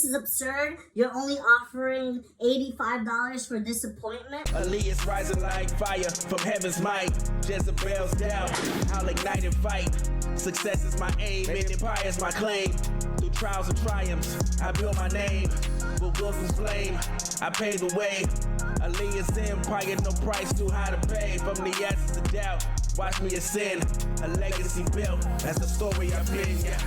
is absurd. You're only offering $85 for this appointment. Aaliyah's rising like fire from heaven's might. Jezebel's down, I'll ignite and fight. Success is my aim, and empire is my claim. Through trials and triumphs, I build my name. With Wilson's flame, I pave the way. Aaliyah's empire, no price too high to pay. From the essence of doubt, watch me ascend. A legacy built, that's the story I've been, yeah.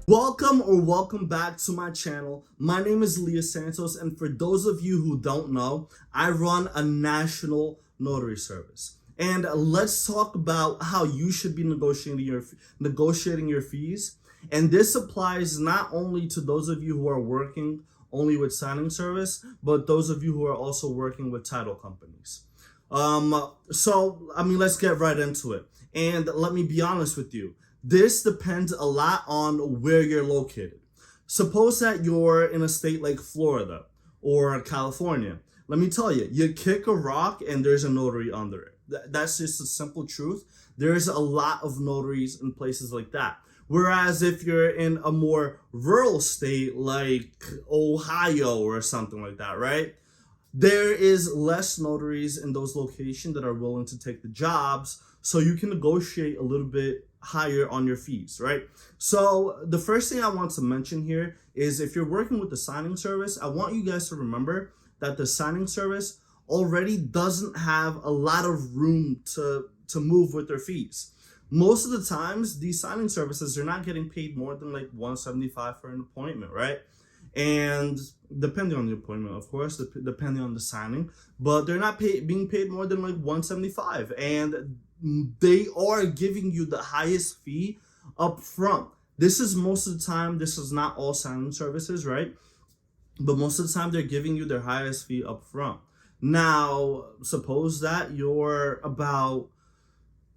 Welcome back to my channel. My name is Leah Santos, and for those of you who don't know, I run a national notary service. And let's talk about how you should be negotiating your fees. And this applies not only to those of you who are working only with signing service, but those of you who are also working with title companies. Let's get right into it. And let me be honest with you. This depends a lot on where you're located. Suppose that you're in a state like Florida or California. Let me tell you, you kick a rock and there's a notary under it. That's just a simple truth. There's a lot of notaries in places like that. Whereas if you're in a more rural state like Ohio or something like that, right? There is less notaries in those locations that are willing to take the jobs, so you can negotiate a little bit higher on your fees, right? So the first thing I want to mention here is if you're working with the signing service, I want you guys to remember that the signing service already doesn't have a lot of room to move with their fees. Most of the times, these signing services, they're not getting paid more than like $175 for an appointment, right? And depending on the appointment, of course, depending on the signing, but they're not being paid more than like $175, and they are giving you the highest fee up front. This is most of the time. This is not all signing services, right? But most of the time, they're giving you their highest fee up front. Now, suppose that you're about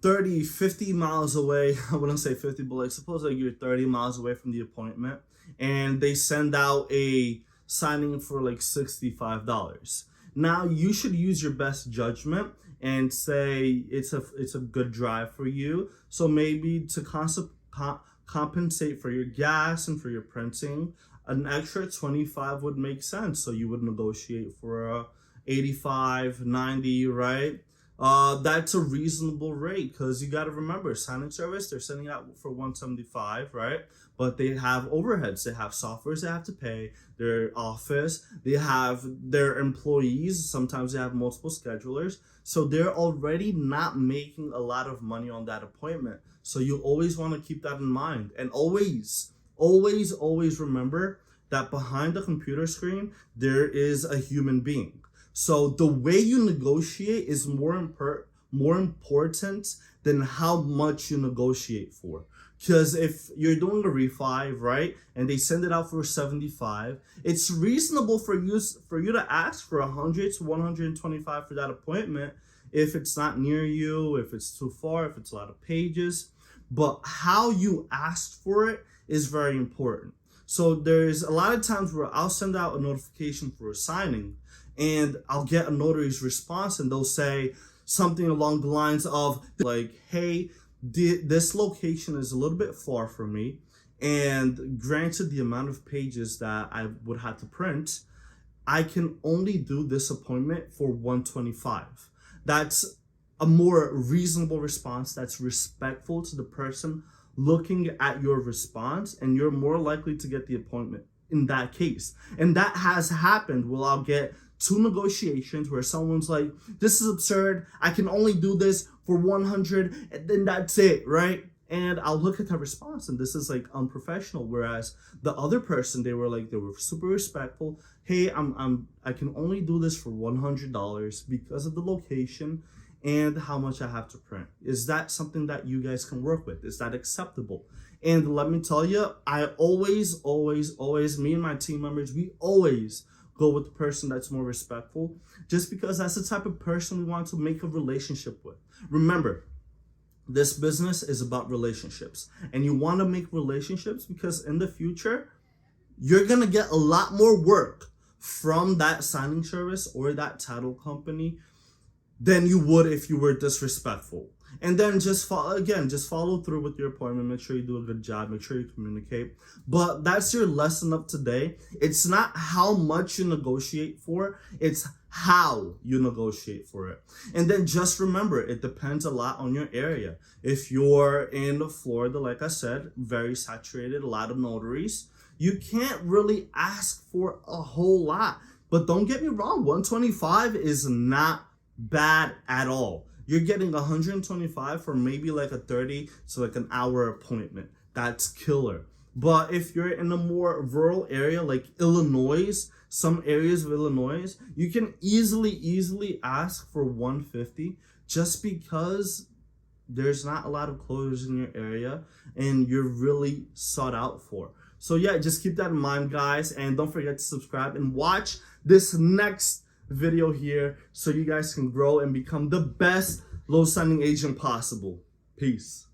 30, 50 miles away. I wouldn't say 50, but like suppose like you're 30 miles away from the appointment and they send out a signing for like $65. Now you should use your best judgment and say it's a good drive for you. So maybe to compensate for your gas and for your printing, an extra $25 would make sense. So you would negotiate for a 85, 90, right? That's a reasonable rate because you got to remember, signing service, they're sending out for $175, right? But they have overheads, they have softwares they have to pay, their office, they have their employees, sometimes they have multiple schedulers. So they're already not making a lot of money on that appointment. So you always want to keep that in mind. And always remember that behind the computer screen, there is a human being. So the way you negotiate is more important than how much you negotiate for. Because if you're doing a refi, right, and they send it out for $75, it's reasonable for you to ask for $100 to $125 for that appointment if it's not near you, if it's too far, if it's a lot of pages. But how you asked for it is very important. So there's a lot of times where I'll send out a notification for a signing, and I'll get a notary's response, and they'll say something along the lines of like, hey, this location is a little bit far from me, and granted the amount of pages that I would have to print, I can only do this appointment for $125. That's a more reasonable response. That's respectful to the person looking at your response, and you're more likely to get the appointment in that case. And that has happened. Well, I'll get two negotiations where someone's like, this is absurd, I can only do this for $100, and then that's it, right? And I'll look at the response, and this is like unprofessional. Whereas the other person, they were super respectful. Hey, I can only do this for $100 because of the location and how much I have to print. Is that something that you guys can work with? Is that acceptable? And let me tell you, I always, me and my team members, we always go with the person that's more respectful, just because that's the type of person we want to make a relationship with. Remember, this business is about relationships, and you want to make relationships because in the future, you're going to get a lot more work from that signing service or that title company than you would if you were disrespectful. And then just follow through with your appointment. Make sure you do a good job. Make sure you communicate. But that's your lesson of today. It's not how much you negotiate for, it's how you negotiate for it. And then just remember, it depends a lot on your area. If you're in Florida, like I said, very saturated, a lot of notaries, you can't really ask for a whole lot. But don't get me wrong, 125 is not bad at all. You're getting 125 for maybe like a 30 to like an hour appointment. That's killer. But if you're in a more rural area like Illinois, some areas of Illinois, you can easily ask for 150 just because there's not a lot of closers in your area and you're really sought out for. So yeah, just keep that in mind, guys, and don't forget to subscribe and watch this next video here so you guys can grow and become the best loan signing agent possible. Peace.